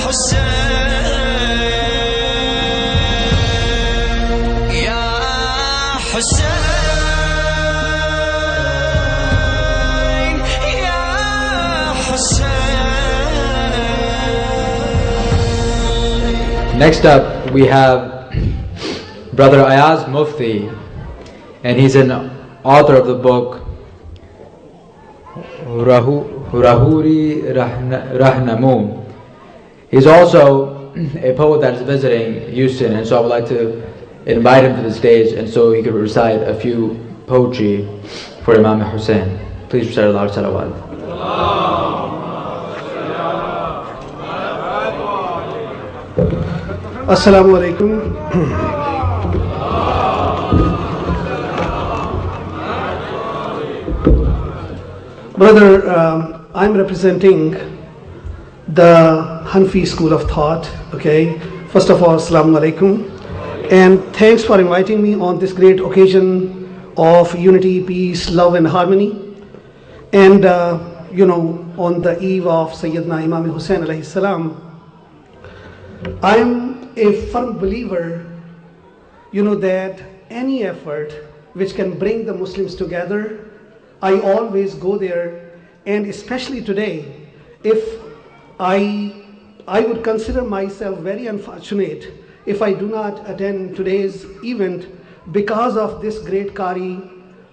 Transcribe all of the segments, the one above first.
حسين يا حسين يا حسين. Next up, we have Brother Ayaz Mufti, and he's an author of the book Rahuri Rahnamu. He's also a poet that is visiting Houston, and so I would like to invite him to the stage, and so he could recite a few poetry for Imam Hussein. Please recite a loud salawat. Assalamu alaikum. Brother, I'm representing the Hanfi school of thought, okay? First of all, Assalamu alaikum. And thanks for inviting me on this great occasion of unity, peace, love and harmony. And, on the eve of Sayyidina Imam Hussain alayhi salam, I'm a firm believer, that any effort which can bring the Muslims together, I always go there. And especially today, if I would consider myself very unfortunate if I do not attend today's event because of this great Qari,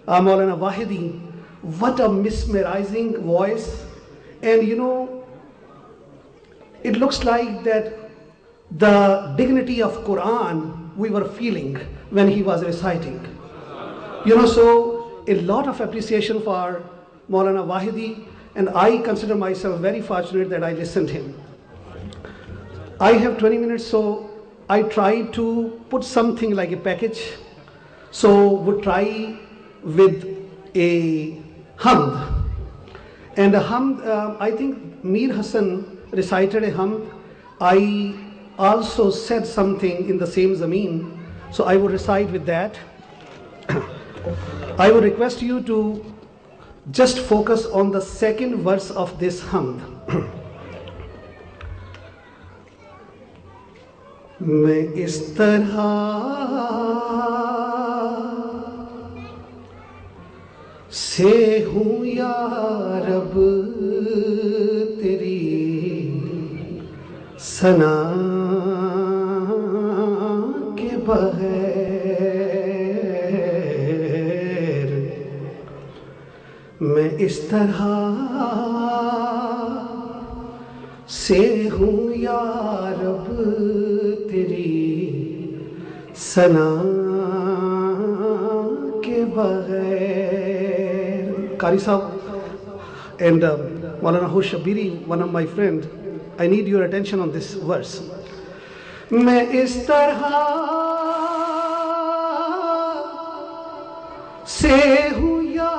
Maulana Wahidi. What a mesmerizing voice. And it looks like that the dignity of Quran we were feeling when he was reciting. So a lot of appreciation for Maulana Wahidi, and I consider myself very fortunate that I listened to him. I have 20 minutes, so I tried to put something like a package. So we'll try with a hamd. And a hamd, I think Mir Hassan recited a hamd. I also said something in the same zameen, so I will recite with that. I would request you to just focus on the second verse of this hamd. میں اس طرح سے ہوں یا رب تیری ثنا کے بغیر میں اس طرح سے ہوں یا رب تیری ثنا کے بغیر. Qari Sahib and Maulana Hosh Shabiri, one of my friends, I need your attention on this verse. میں اس طرح سے ہوں یا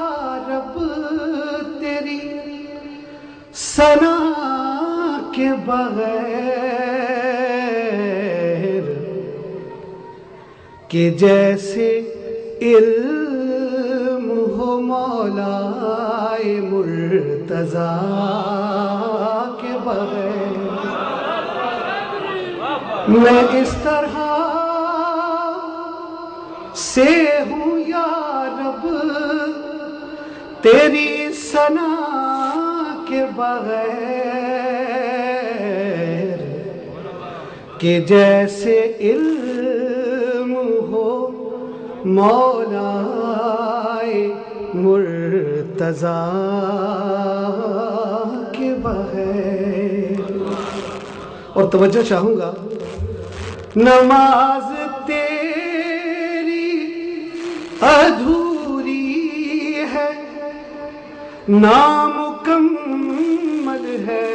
رب تیری ثنا کے بغیر کہ جیسے علم ہو مولائے مرتضیٰ کے بغیر. میں اس طرح سے ہوں یا رب تیری ثنا کے بغیر کہ جیسے علم ہو مولائے مرتضیٰ کے بغیر. اور توجہ چاہوں گا، نماز تیری ادھوری ہے، نامکمل ہے.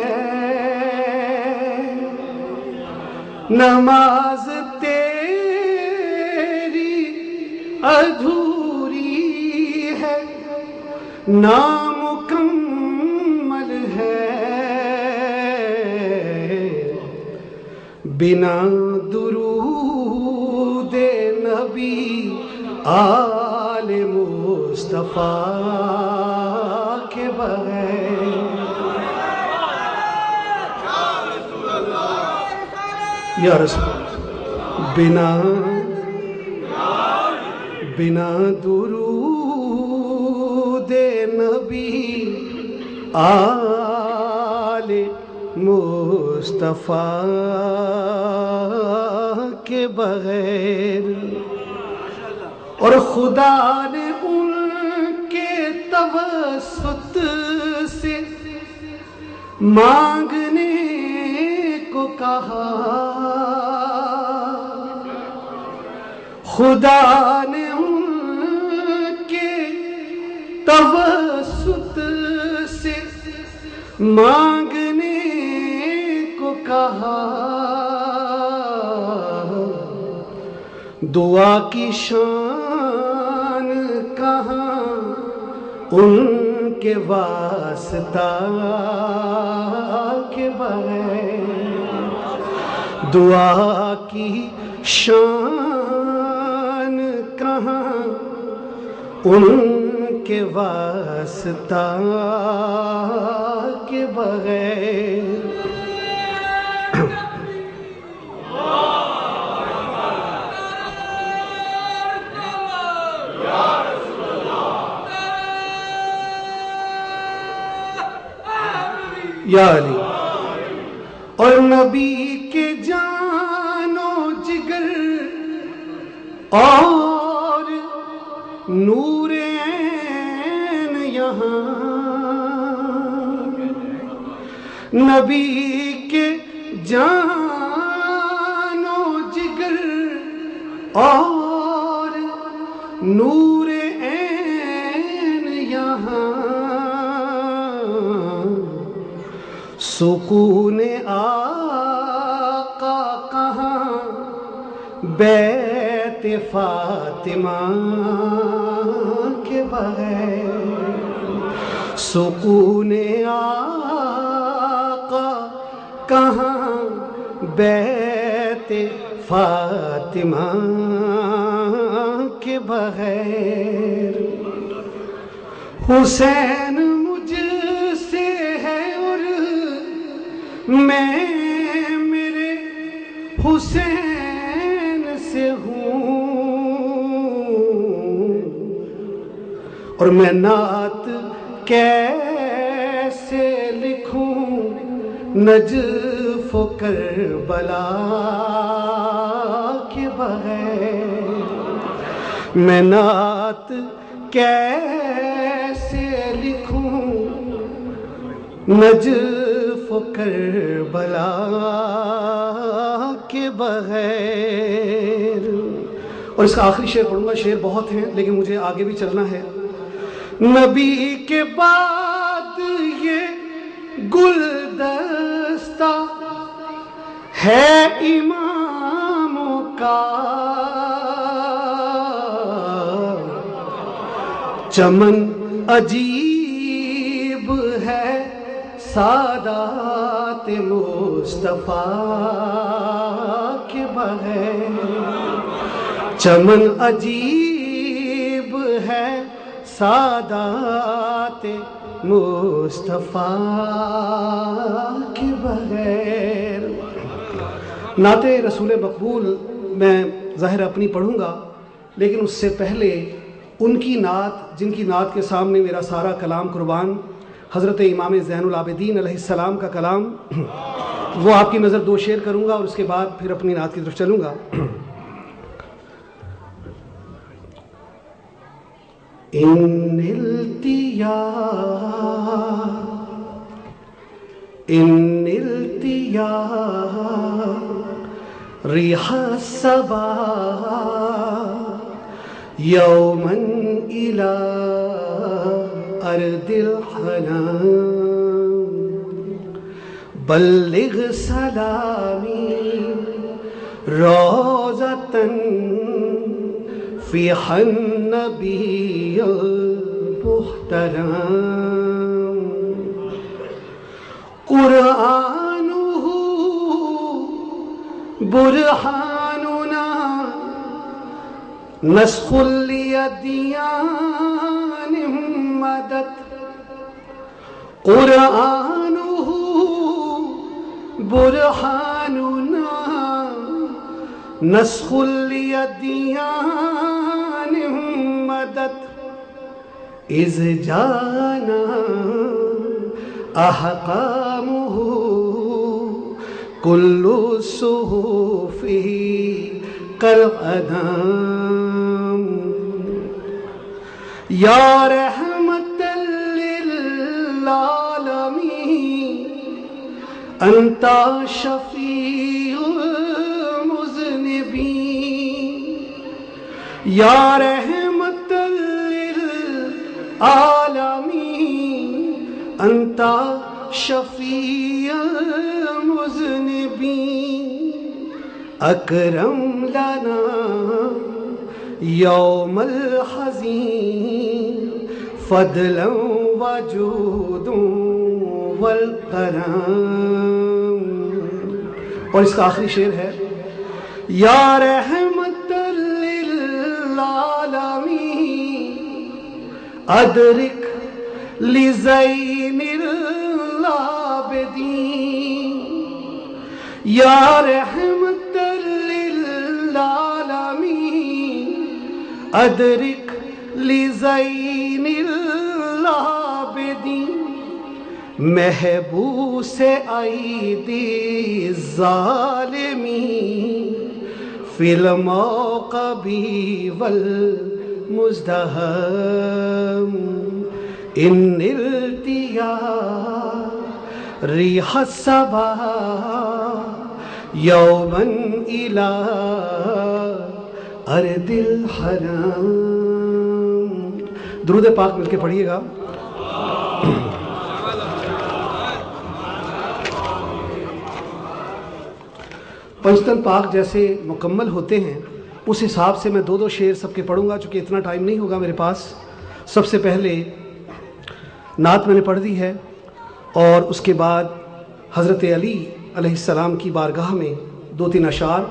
نماز تیری ادھوری ہے، نامکمل ہے. بنا درود نبی آل مصطفیٰ کے بغیر. یا رسول بنا درود نبی آل مصطفیٰ کے بغیر، اور خدا نے ان کے توسط سے مانگنے کو کہا، خدا نے ان کے توسط سے مانگنے کو کہا، دعا کی شان کہاں ان کے واسطہ کے بغیر، دعا کی شان کہاں ان کے واسطہ کے بغیر۔ یا علی، اور نبی کے جان و جگر اور نور عین یہاں، نبی کے جان و جگر اور نور عین یہاں، سکون آقا کہاں بیت فاطمہ کے بغیر، سکون آقا کہاں بیت فاطمہ کے بغیر، حسین مجھ سے ہے اور میں میرے حسین سے ہوں، اور میں نعت کیسے لکھوں نجف و کربلا کے بغیر، میں نعت کیسے لکھوں نجف و کربلا کے بغیر۔ اور اس کا آخری شعر پڑھوں گا، شعر بہت ہیں لیکن مجھے آگے بھی چلنا ہے۔ نبی کے بعد یہ گلدستہ ہے اماموں کا، چمن عجیب ہے سادات مصطفیٰ کے بغیر، چمن عجیب ہے سادات مصطفیٰ کے بغیر۔ نعت رسول مقبول میں ظاہر اپنی پڑھوں گا، لیکن اس سے پہلے ان کی نعت جن کی نعت کے سامنے میرا سارا کلام قربان، حضرت امام زین العابدین علیہ السلام کا کلام، وہ آپ کی نظر دو شعر کروں گا اور اس کے بعد پھر اپنی نعت کی طرف چلوں گا۔ ان التیا ریح الصبا یوما الى ارض الحنان، بلغ سلامی روضة فيها النبي المحترم، قرآنه برهاننا نسخ لأديان مدت، قرآنه برهاننا نسخ اليدیان مدد اذ جانا احکامہ کل الصحف کالعدم یا رحمت للعالمین انت شفیع المذنبین یا رحمت للعالمین انت شفیع المذنبین اکرم لنا یوم الحزین فضلا وجود والکرم. اور اس کا آخری شعر ہے یا رحمت للعالمین ادرک لزین العابدین یا رحمت للعالمین ادرک لزین العابدین محبوس ایدی الظالمین فی الموقب والمزدحم ان التیا ریح الصبا یوما الی ارض الحرم. درود پاک مل کے پڑھیے گا. پنجتن پاک جیسے مکمل ہوتے ہیں اس حساب سے میں 2 شعر سب کے پڑھوں گا، چونکہ اتنا ٹائم نہیں ہوگا میرے پاس. سب سے پہلے نعت میں نے پڑھ دی ہے اور اس کے بعد حضرت علی علیہ السلام کی بارگاہ میں 2-3 اشعار.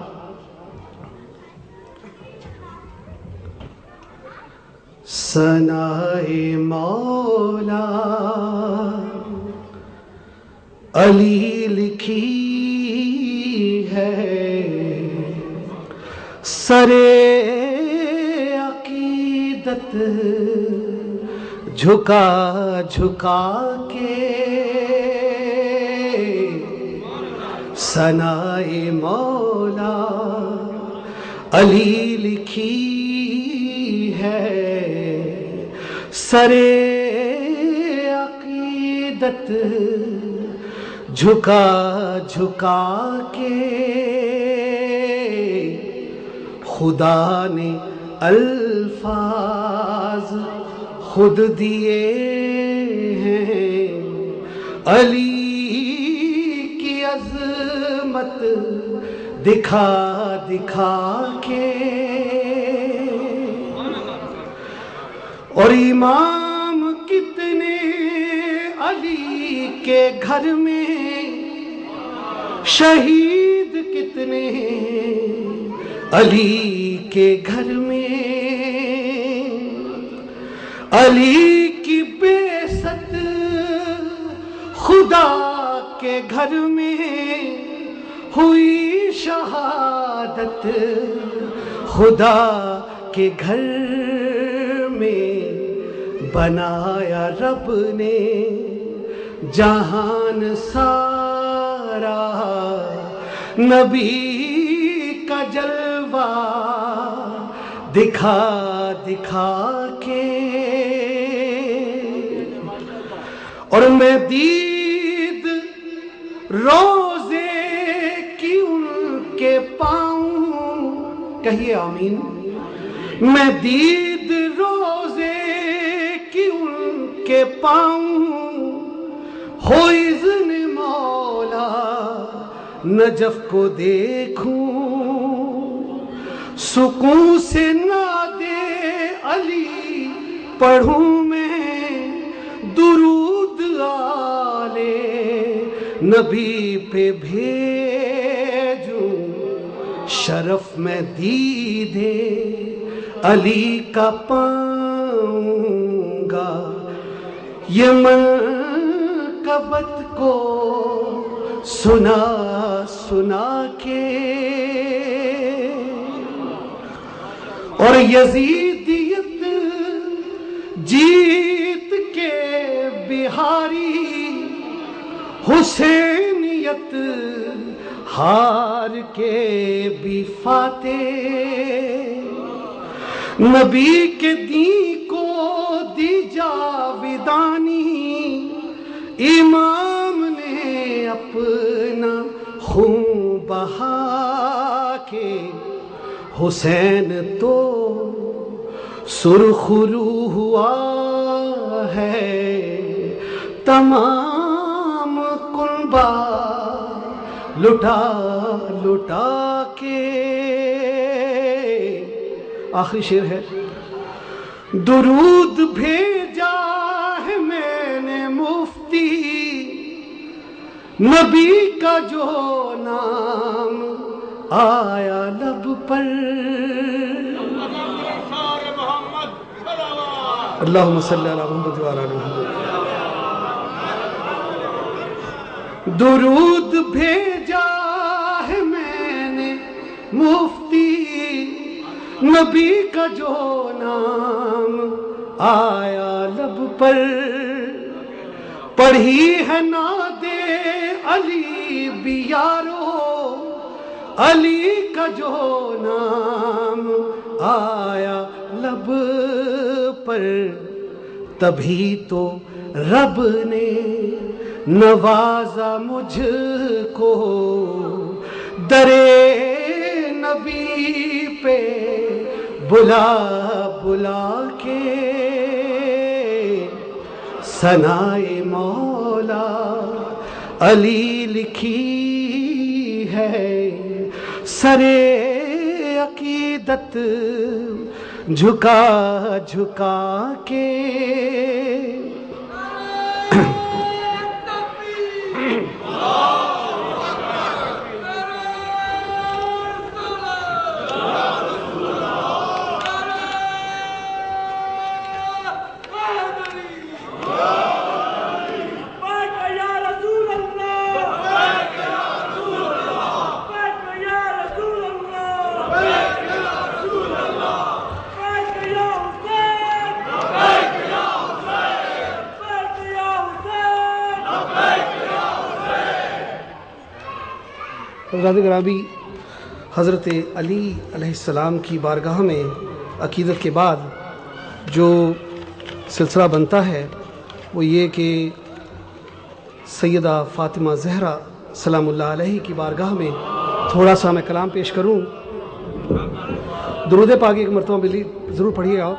ثنائے مولا علی لکھی ہے سرے عقیدت جھکا جھکا کے ثنائے مولا علی لکھی ہے سرے عقیدت جھکا جھکا کے خدا نے الفاظ خود دیے ہیں علی کی عظمت دکھا دکھا کے اور امام کتنے علی کے گھر میں شہید کتنے علی کے گھر میں علی کی بعثت خدا کے گھر میں ہوئی شہادت خدا کے گھر میں بنایا رب نے جہان سارا نبی کا جلوہ دکھا دکھا کے اور میں دید روزے کی ان کے پاؤں کہیے آمین میں دید روزے کی ان کے پاؤں ہو اذن مولا نجف کو دیکھوں سکون سے نادے علی پڑھوں میں درود آلے نبی پہ بھیجوں شرف میں دیدے علی کا پاؤں گا یہ منقبت کو سنا سنا کے اور یزیدیت جیت کے بہاری، حسینیت ہار کے بھی فاتح، نبی کے دین کو دی جاویدانی، امام نے اپنا خون بہا کے، حسین تو سرخ رو ہوا ہے، تمام کنبہ لٹا لٹا کے۔ آخری شعر ہے، درود بھیجا ہے میں نے مفتی، نبی کا جو نام آیا لب پر، اللہم صلی علی محمد وعلی آل محمد۔ درود بھیجا ہے میں نے مفتی، نبی کا جو نام آیا لب پر، پڑھی ہے ناد علی بھی یارو، علی کا جو نام آیا لب پر، تبھی تو رب نے نوازا مجھ کو، درے نبی پہ بلا بلا کے، ثنائے مولا علی لکھی ہے، سرے عقیدت جھکا جھکا کے۔ حضرات گرامی، حضرت علی علیہ السلام کی بارگاہ میں عقیدت کے بعد جو سلسلہ بنتا ہے وہ یہ کہ سیدہ فاطمہ زہرا سلام اللہ علیہ کی بارگاہ میں تھوڑا سا میں کلام پیش کروں۔ درود پاک ایک مرتبہ بلی ضرور پڑھیے گا۔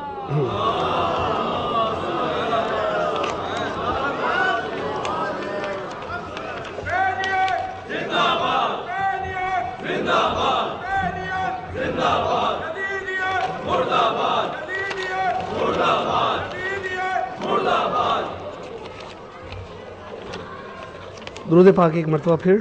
درود پاک ایک مرتبہ پھر۔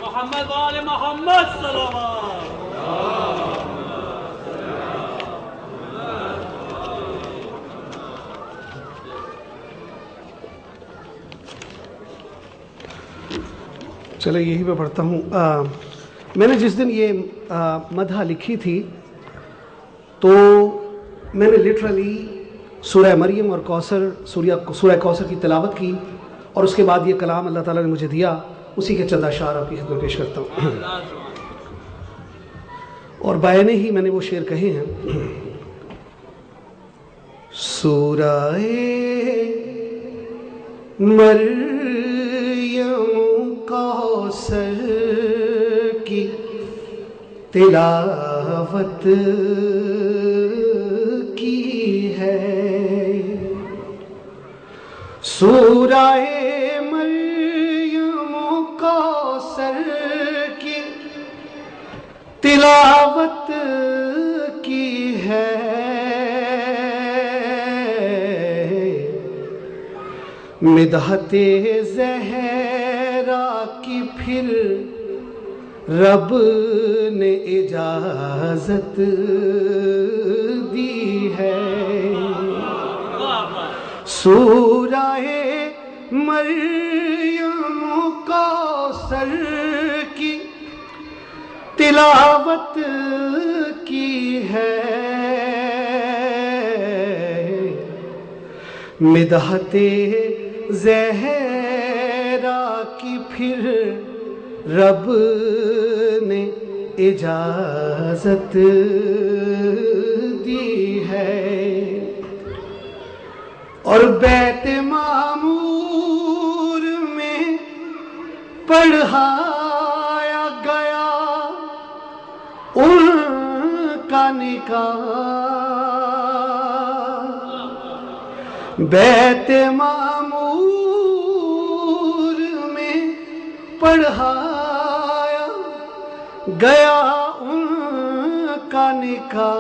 محمد وآل محمد صلوات۔ چلے یہی پہ پڑھتا ہوں۔ میں نے جس دن یہ مدح لکھی تھی تو میں نے لٹرلی سورہ مریم اور کوثر سورہ کوثر کی تلاوت کی، اور اس کے بعد یہ کلام اللہ تعالیٰ نے مجھے دیا، اسی کے چند اشعار آپ کی خدمت پیش کرتا ہوں، اور بیانے ہی میں نے وہ شعر کہے ہیں۔ سورہ مریم کوثر کی تلاوت کی ہے، سورہ مریم کوثر کی تلاوت کی ہے، مدحت زہرا کی پھر رب نے اجازت دی ہے سورہ مریم کوثر کی تلاوت کی ہے مدحت زہرا کی پھر رب نے اجازت دی ہے اور بیت معمور میں پڑھایا گیا ان کا نکاح بیت معمور میں پڑھایا گیا ان کا نکاح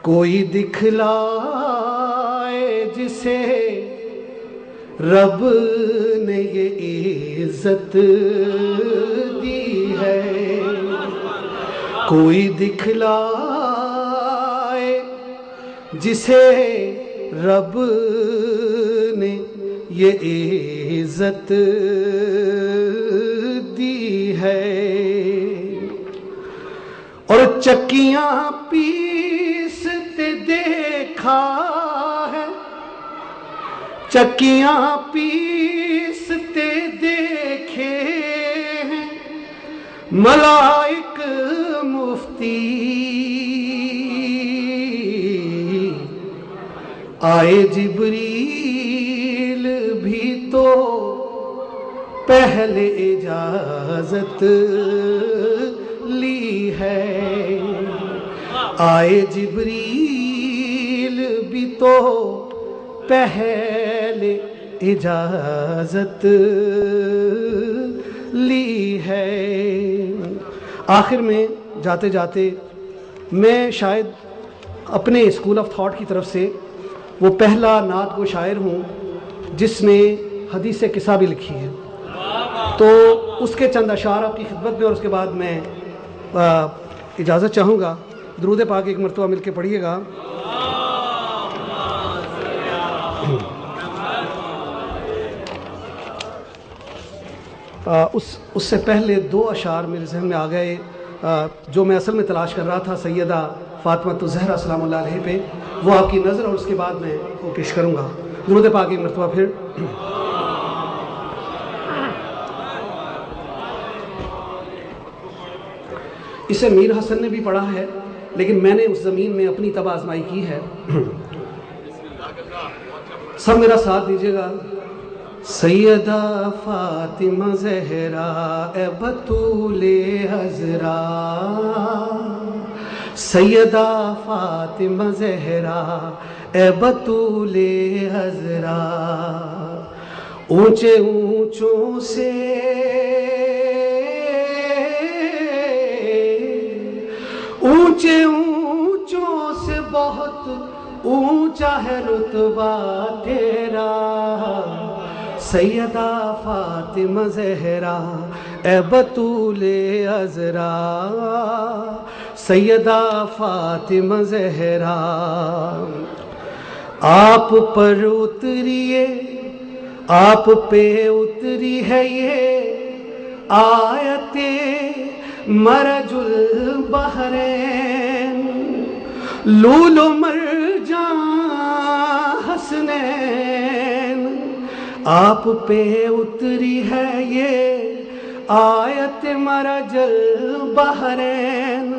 کوئی دکھلائے جسے رب نے یہ عزت دی ہے کوئی دکھلائے جسے رب نے یہ عزت دی ہے اور چکیاں پیستے دیکھا ہے چکیاں پیستے دیکھے ہیں ملائک مفتی آئے جبریل بھی تو پہلے اجازت لی ہے آئے جبریل بھی تو پہلے اجازت لی ہے آخر میں جاتے جاتے میں شاید اپنے اسکول آف تھاٹ کی طرف سے وہ پہلا نعت گو شاعر ہوں جس نے حدیث قصہ بھی لکھی ہے تو اس کے چند اشعار آپ کی خدمت میں اور اس کے بعد میں اجازت چاہوں گا درود پاک ایک مرتبہ مل کے پڑھیے گا اس سے پہلے دو اشعار میرے ذہن میں آ گئے جو میں اصل میں تلاش کر رہا تھا سیدہ فاطمہ الزہرا سلام اللہ علیہ پہ وہ آپ کی نظر اور اس کے بعد میں وہ پیش کروں گا درود پاک ایک مرتبہ پھر اسے میر حسن نے بھی پڑھا ہے لیکن میں نے اس زمین میں اپنی طبع آزمائی کی ہے سب میرا ساتھ دیجیے گا سیدہ فاطمہ زہرا اے بطول حضرا سیدہ فاطمہ زہرا اے بطول حضرا اونچے اونچوں سے اونچے اونچوں سے بہت اونچا ہے رتبہ تیرا سیدہ فاطمہ زہرا اے بطول عذرا سیدہ فاطمہ زہرا آپ پر اتریے آپ پہ اتری ہے یہ آیت مرج البحرین لول و مرجان حسنین آپ پہ اتری ہے یہ آیت مرج البحرین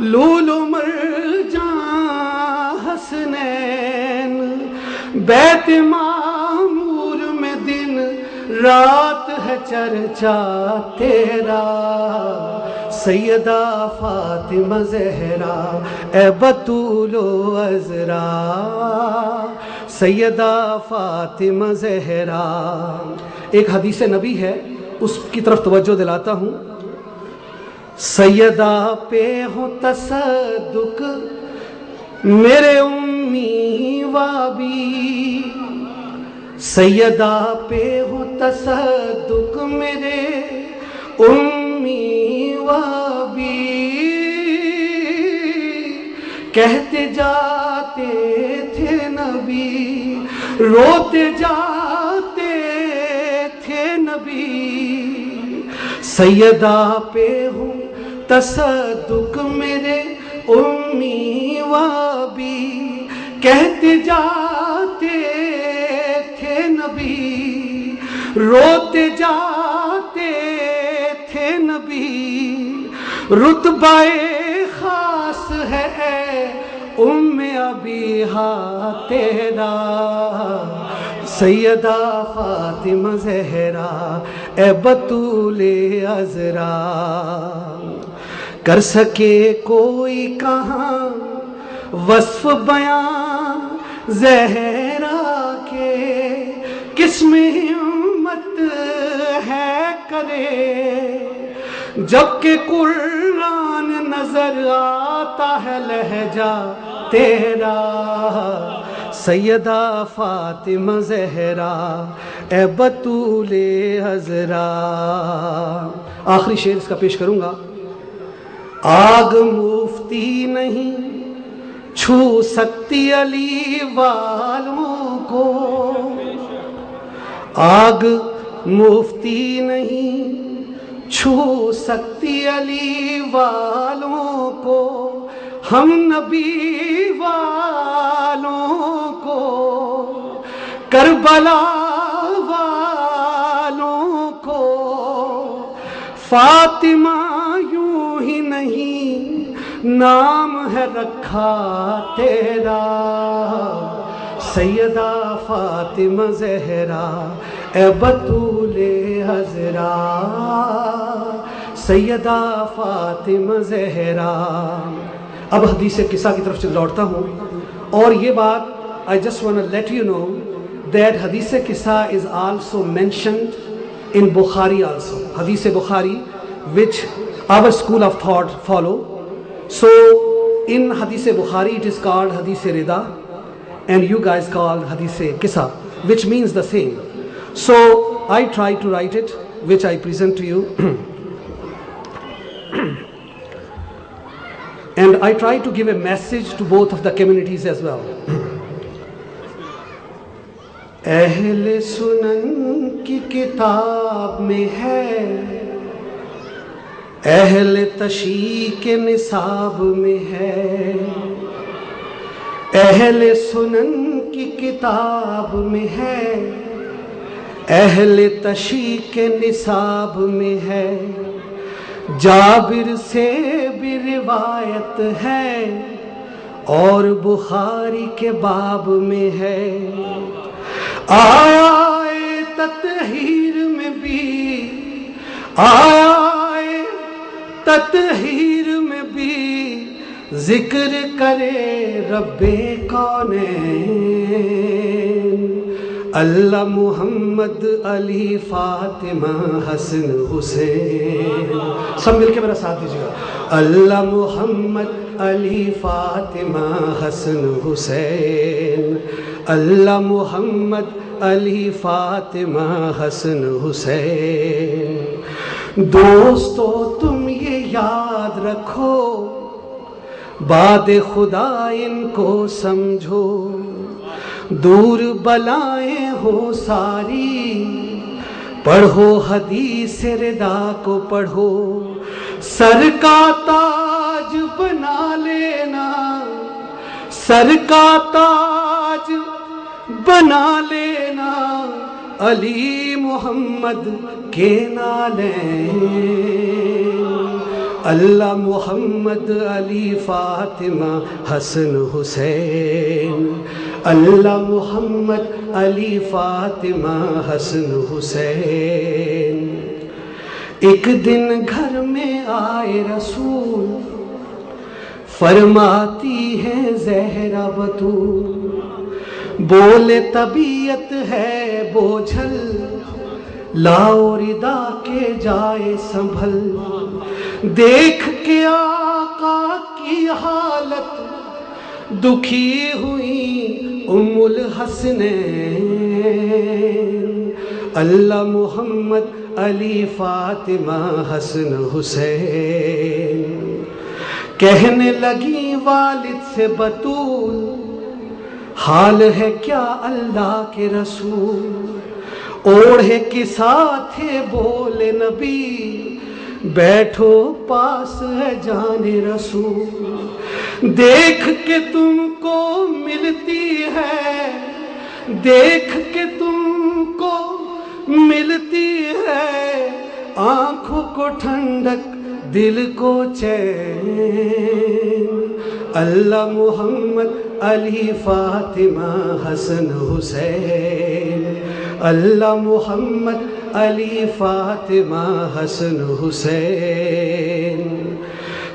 لول و مرجان حسنین بیت معمور میں دن رات ہے چرچا تیرا سیدہ فاطمہ زہرا اے بطول عذرا سیدہ فاطمہ زہرا ایک حدیث نبی ہے اس کی طرف توجہ دلاتا ہوں سیدہ پہ ہو تصدق میرے امی وابی سیدہ پہ ہو تصدق میرے امی و ابی، کہتے جاتے تھے نبی، روتے جاتے تھے نبی، سیدہ پہ ہو تصدق میرے امی و ابی، کہتے جاتے تھے نبی، روتے جاتے تھے نبی، رتبہ خاص ہے اے ام ابیہا تیرا، سیدہ فاطمہ زہرا اے بطول عذرا، کر سکے کوئی کہاں وصف بیان زہرا کے، کس میں ہمت ہے کرے، جبکہ قرآن نظر آتا ہے لہجہ تیرا، سیدہ فاطمہ زہرا اے بطول عذرا۔ آخری شعر اس کا پیش کروں گا۔ آگ مفتی نہیں چھو سکتی علی والوں کو، آگ مفتی نہیں چھو سکتی علی والوں کو، ہم نبی والوں کو، کربلا والوں کو، فاطمہ یوں ہی نہیں نام ہے رکھا تیرا، سیدہ فاطمہ زہرا اے بطول عذرا، سیدہ فاطمہ زہرا۔ اب حدیث قصہ کی طرف سے لوٹتا ہوں، اور یہ بات I just want to let you know that حدیث قصہ is also mentioned in Bukhari also. حدیث بخاری which our school of thought follow. So in حدیث بخاری it is called حدیث رضا and you guys call حدیث قصہ, which means the same. So I try to write it, which I present to you. And I try to give a message to both of the communities as well. اہل سنن کی کتاب میں ہے، اہل تشیع کے نصاب میں ہے، اہل سنن کی کتاب میں ہے، اہل تشیع کے نصاب میں ہے، جابر سے بھی روایت ہے اور بخاری کے باب میں ہے، آیا تطہیر میں بھی، آیا تطہیر میں بھی ذکر کرے رب کونین، اللہ محمد علی فاطمہ حسن حسین، سب مل کے میرا ساتھ دیجیے گا، اللہ محمد علی فاطمہ حسن حسین، اللہ محمد علی فاطمہ حسن حسین۔ دوستو تم یہ یاد رکھو، باد خدا ان کو سمجھو، دور بلائیں ہو ساری، پڑھو حدیث رضا کو پڑھو، سر کا تاج بنا لینا، سر کا تاج بنا لینا، علی محمد کے نالین، اللہ محمد علی فاطمہ حسن حسین، اللہ محمد علی فاطمہ حسن حسین۔ ایک دن گھر میں آئے رسول، فرماتی ہے زہرا بطول، بولے طبیعت ہے بوجھل، لاؤ ردا کے جائے سنبھل، دیکھ کے آقا کی حالت دکھی ہوئی ام الحسنین، اللہ محمد علی فاطمہ حسن حسین. کہنے لگی والد سے بطول حال ہے کیا اللہ کے رسول. اوڑھے کے ساتھ بولے نبی بیٹھو پاس ہے جان رسول. دیکھ کے تم کو ملتی ہے دیکھ کے تم کو ملتی ہے آنکھوں کو ٹھنڈک دل کو چین. اللہ محمد علی فاطمہ حسن حسین. اللہ محمد علی فاطمہ حسن حسین.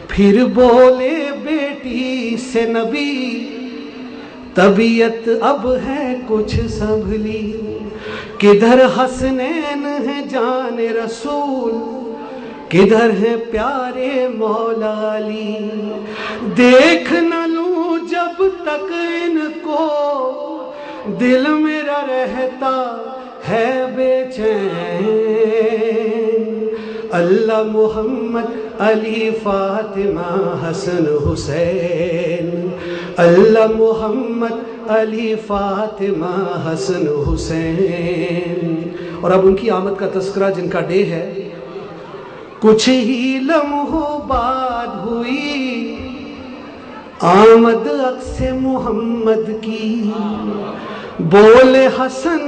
پھر بولے بیٹی سے نبی طبیعت اب ہے کچھ سنبھلی. کدھر حسنین ہے جان رسول کدھر ہے پیارے مولا علی. دیکھ نہ لوں جب تک ان کو دل میرا رہتا ہے بے چین. اللہ محمد علی فاطمہ حسن حسین. اللہ محمد علی فاطمہ حسن حسین. اور اب ان کی آمد کا تذکرہ جن کا ڈے ہے. کچھ ہی لمحوں بعد ہوئی آمد عکس محمد کی. بولے حسن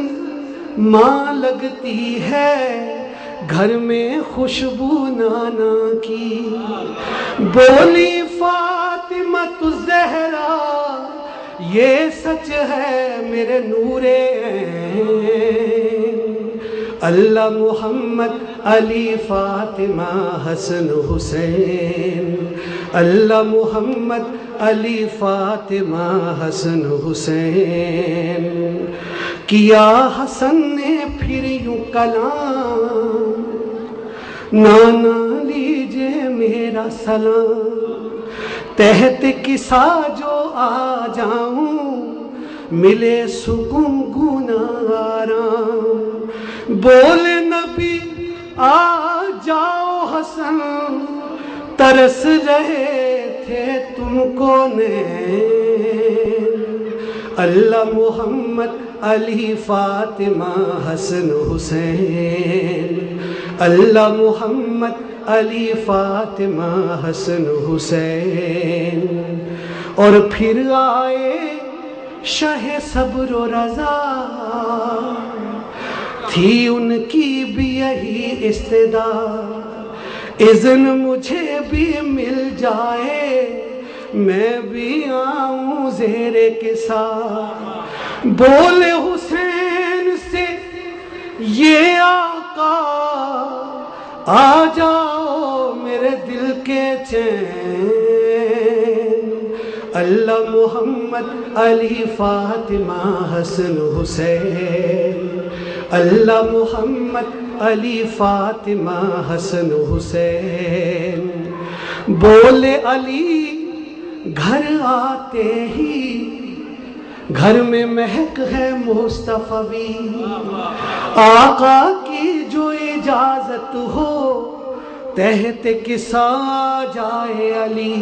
ماں لگتی ہے گھر میں خوشبو نانا کی. بولی فاطمہ الزہرا یہ سچ ہے میرے نور عین. اللہ محمد علی فاطمہ حسن حسین. اللہ محمد علی فاطمہ حسن حسین. کیا حسن نے پھر یوں کلام نانا لیجے میرا سلام. تحت کسا جو آ جاؤں ملے سکون گنا آرام. بولے نبی آ جاؤ حسن ترس رہے تھے تم کو نین. اللہ محمد علی فاطمہ حسن حسین. اللہ محمد علی فاطمہ حسن حسین. اور پھر آئے شہ صبر و رضا تھی ان کی بھی یہی استدا. اذن مجھے بھی مل جائے میں بھی آؤں زیر کے ساتھ. بولے حسین سے یہ آقا آ جاؤ میرے دل کے چین. اللہ محمد علی فاطمہ حسن حسین. اللہ محمد علی فاطمہ حسن حسین. بولے علی گھر آتے ہی گھر میں مہک ہے مصطفی. آقا کی جو اجازت ہو تحت کسا جائے علی.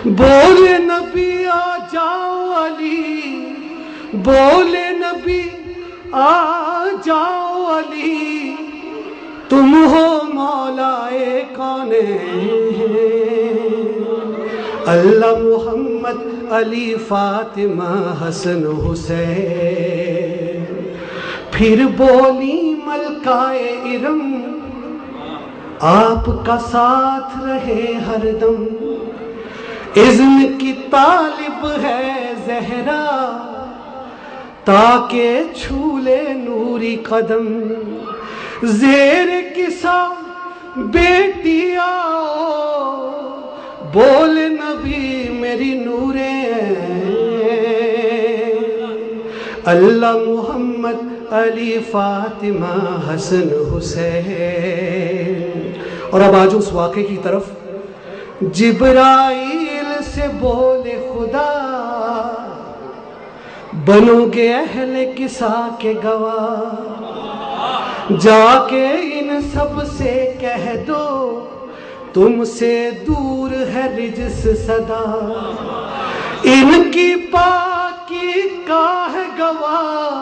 بولے نبی آ جاؤ علی. بولے نبی آ جاؤ علی. تم ہو مولائے کونین. اللہ محمد علی فاطمہ حسن حسین. پھر بولی ملکائے ارم آپ کا ساتھ رہے ہر دم. اذن کی طالب ہے زہرا تاکہ چھولے نوری قدم. زیر کسا بیٹی آؤ بول نبی میری نور عین. اللہ محمد علی فاطمہ حسن حسین. اور اب آج اس واقعے کی طرف. جبرائیل سے بولے خدا بنو گے اہل کسا کے گواہ، جا کے ان سب سے کہہ دو تم سے دور ہے رجس صدا، ان کی پاکی کا ہے گواہ،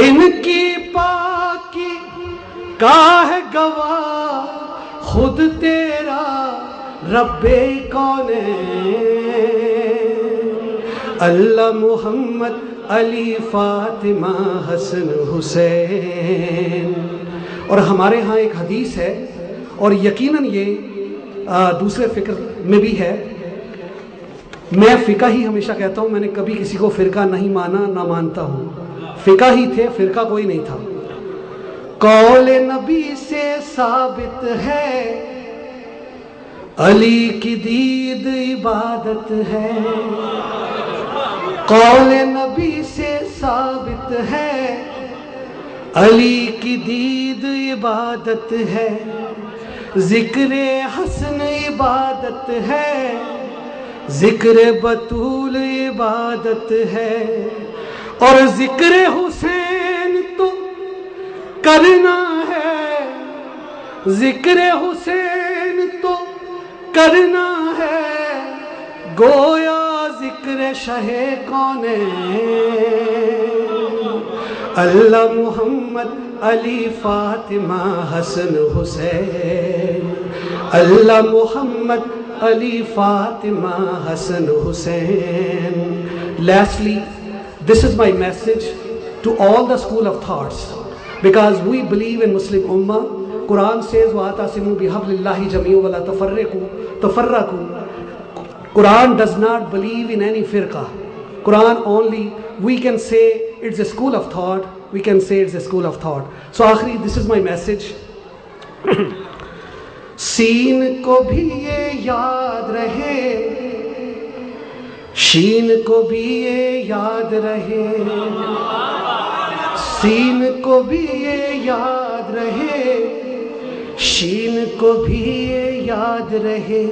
ان کی پاکی کا ہے گواہ، خود تیرا رب کونین، اللہ محمد علی فاطمہ حسن حسین۔ اور ہمارے ہاں ایک حدیث ہے، اور یقیناً یہ دوسرے فکر میں بھی ہے، میں فقہ ہی ہمیشہ کہتا ہوں، میں نے کبھی کسی کو فرقہ نہیں مانا، نہ مانتا ہوں، فقہ ہی تھے، فرقہ کوئی نہیں تھا۔ قول نبی سے ثابت ہے علی کی دید عبادت ہے، قول نبی سے ثابت ہے علی کی دید عبادت ہے، ذکر حسن عبادت ہے، ذکر بطول عبادت ہے، اور ذکر حسین تو کرنا ہے، ذکر حسین تو کرنا ہے، گویا ذکر شہ کونین، اللہ محمد علی فاطمہ حسن حسین، اللہ محمد علی فاطمہ حسن حسین۔ Lastly, this is my message to all the school of thoughts, because we believe in Muslim Ummah. Quran says, وَاعْتَصِمُوا بِحَبْلِ اللَّهِ جَمِيعًا وَلَا تَفَرَّقُوا. Quran does not believe in any firqa. Quran only, we can say it's a school of thought, we can say it's a school of thought. So آخری, this is my message. سین کو بھی یہ یاد رہے، شین کو بھی یہ یاد رہے، سین کو بھی یہ یاد رہے، شین کو بھی یہ یاد رہے،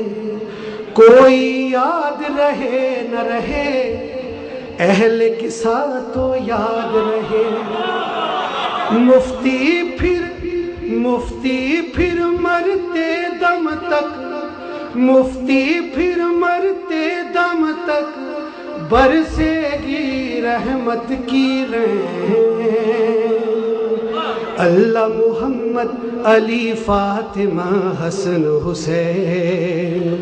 کوئی یاد رہے نہ رہے، اہل کسا تو یاد رہے، مفتی پھر مرتے دم تک، مفتی پھر مرتے دم تک، برسے گی رحمت کی رین، اللہ محمد علی فاطمہ حسن حسین،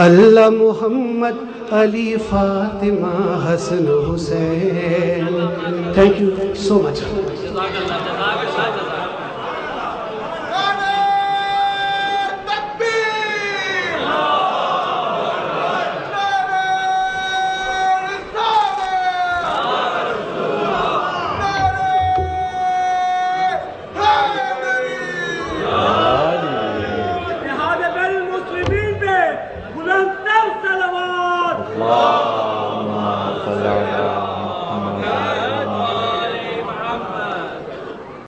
اللہ محمد علی فاطمہ حسن حسین۔ تھینک یو سو مچ۔ اتحاد بین المسلمین پہ بلند تر صلوات۔